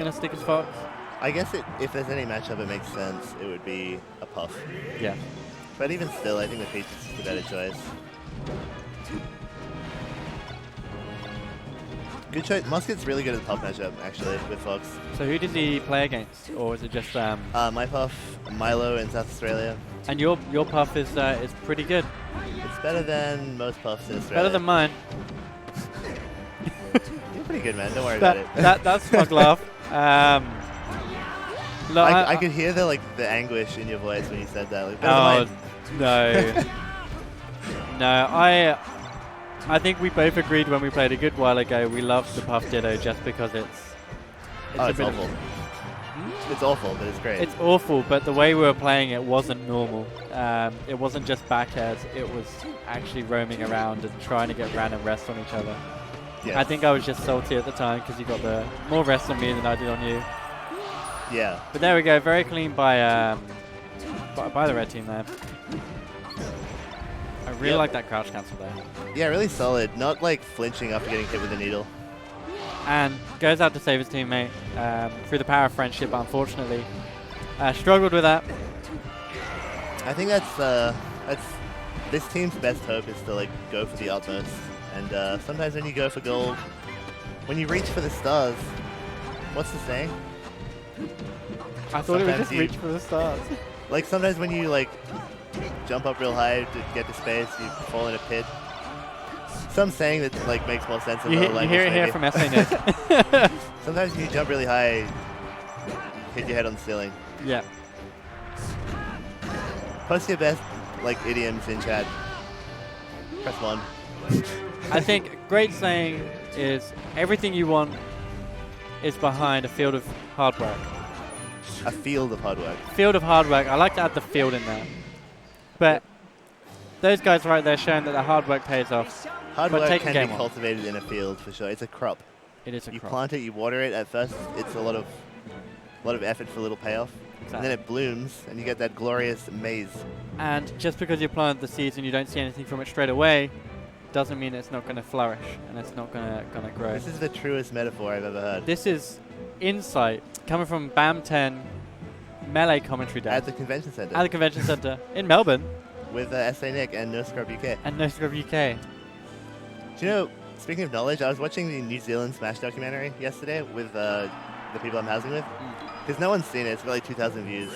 gonna stick as Fox? I guess if there's any matchup that makes sense, it would be a Puff. Yeah. But even still, I think the Peach is just a better choice. Good choice. Muscat's really good at the Puff matchup, actually, with Fox. So who did he play against, or is it just my Puff, Milo in South Australia. And your Puff is pretty good. It's better than most Puffs in Australia. Better than mine. You're pretty good, man. Don't worry about it. That's smug laugh. Look, I could hear the anguish in your voice when you said that. Like, oh no, no. I think we both agreed when we played a good while ago. We loved the Puff Ditto just because it's awful. It's awful, but it's great. It's awful, but the way we were playing it wasn't normal. It wasn't just back airs. It was actually roaming around and trying to get random rests on each other. Yes. I think I was just salty at the time because you got the more rests on me than I did on you. Yeah. But there we go. Very clean by the red team there. I really like that crouch cancel there. Yeah, really solid. Not flinching after getting hit with a needle. And goes out to save his teammate through the power of friendship, unfortunately. Struggled with that. I think that's this team's best hope is to go for the utmost. And sometimes when you go for gold, when you reach for the stars, what's the saying? I thought it was just reach for the stars. Sometimes when you jump up real high to get to space, you fall in a pit. Some saying that makes more sense in the language. You hear it here from SNet. Sometimes when you jump really high, hit your head on the ceiling. Yeah. Post your best idioms in chat. Press 1. I think great saying is everything you want is behind a field of hard work. A field of hard work. Field of hard work. I like to add the field in there. But those guys right there showing that the hard work pays off. Hard work can be cultivated in a field for sure. It's a crop. It is a crop. You plant it, you water it. At first, it's a lot of effort for little payoff. Exactly. And then it blooms, and you get that glorious maize. And just because you plant the seeds and you don't see anything from it straight away, doesn't mean it's not going to flourish and it's not going to grow. This is the truest metaphor I've ever heard. This is insight coming from BAM 10 Melee commentary desk. At the convention center. At the convention center in Melbourne. With SA Nick and No Scrub UK. And No Scrub UK. Do you know, speaking of knowledge, I was watching the New Zealand Smash documentary yesterday with the people I'm housing with. Because no one's seen it. It's got 2,000 views.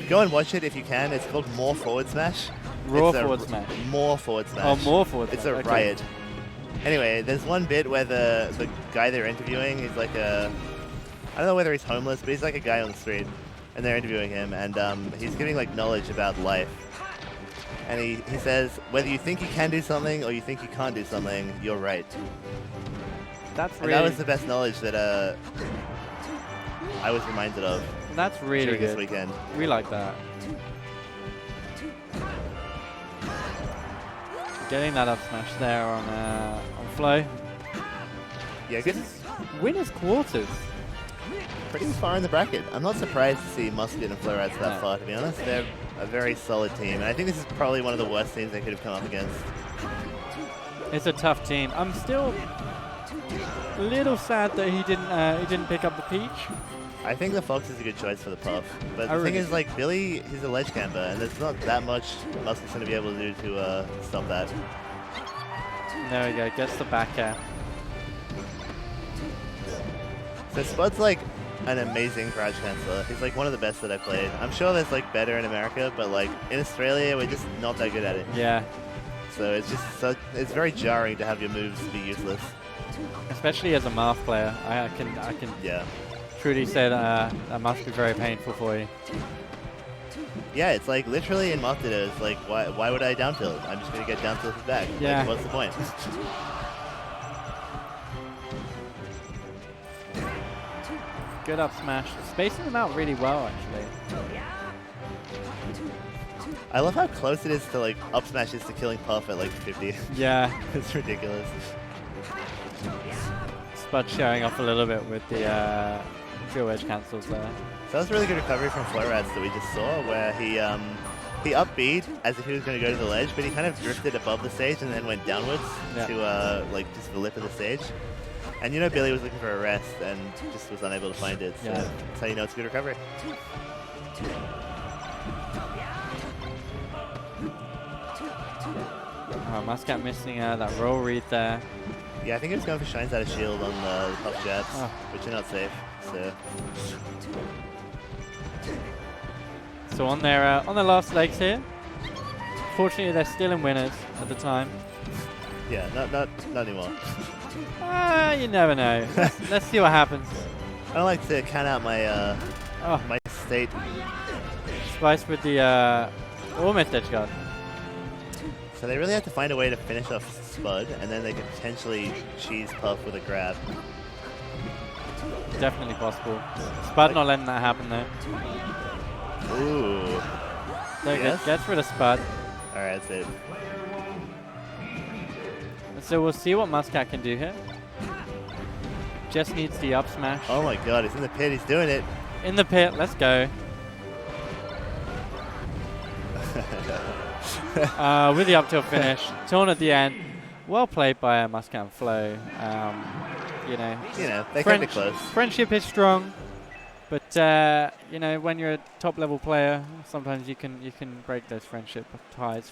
Go and watch it if you can. It's called More Forward Smash. Forward Smash. More Forward Smash. Oh, More Forward Smash. It's a riot. Anyway, there's one bit where the guy they're interviewing is I don't know whether he's homeless, but he's a guy on the street. And they're interviewing him, and he's giving knowledge about life. And he says, whether you think you can do something or you think you can't do something, you're right. And that was the best knowledge that I was reminded of. That's really good. This weekend. We like that. Getting that up smash there on flow. Yeah, good. Winners quarters. Pretty far in the bracket. I'm not surprised to see Muscat and Florats that far, to be honest. They're a very solid team, and I think this is probably one of the worst teams they could have come up against. It's a tough team. I'm still a little sad that he didn't pick up the Peach. I think the Fox is a good choice for the Puff, but the thing is, Billy, he's a ledge camper, and there's not that much Muscat's going to be able to do to stop that. There we go. Gets the back air. So Spud's an amazing crouch canceller. He's one of the best that I've played. I'm sure there's better in America, but in Australia we're just not that good at it. Yeah. So it's just it's very jarring to have your moves be useless. Especially as a Marth player, I can truly say that that must be very painful for you. Yeah, it's literally in Marth Ditto, it's why would I down tilt? I'm just gonna get down tilted back. Yeah. What's the point? Good up smash. Spacing them out really well, actually. I love how close it is to up smashes to killing Puff at 50. Yeah. It's ridiculous. Spud showing off a little bit with the drill edge cancels there. So that was a really good recovery from Florats that we just saw, where he up B'd as if he was going to go to the ledge, but he kind of drifted above the stage and then went downwards to just the lip of the stage. And you know Billy was looking for a rest and just was unable to find it. So that's how you know it's a good recovery. Oh, Muscat missing that roll read there. Yeah, I think he was going for shines out of shield on the top jabs, which are not safe. So on their last legs here. Fortunately, they're still in winners at the time. Yeah, not anymore. You never know. Let's see what happens. I don't like to count out my my state. Splice with the almost edge guard. So they really have to find a way to finish off Spud, and then they could potentially cheese Puff with a grab. Definitely possible. Spud not letting that happen though. Ooh. So gets rid of Spud. Alright, that's it. So we'll see what Muscat can do here. Just needs the up smash. Oh my god, he's in the pit, he's doing it. In the pit, let's go. With the up tilt finish. Torn at the end. Well played by Muscat and Flo. You know, they kept it close. Friendship is strong, but you know, when you're a top level player, sometimes you can break those friendship ties.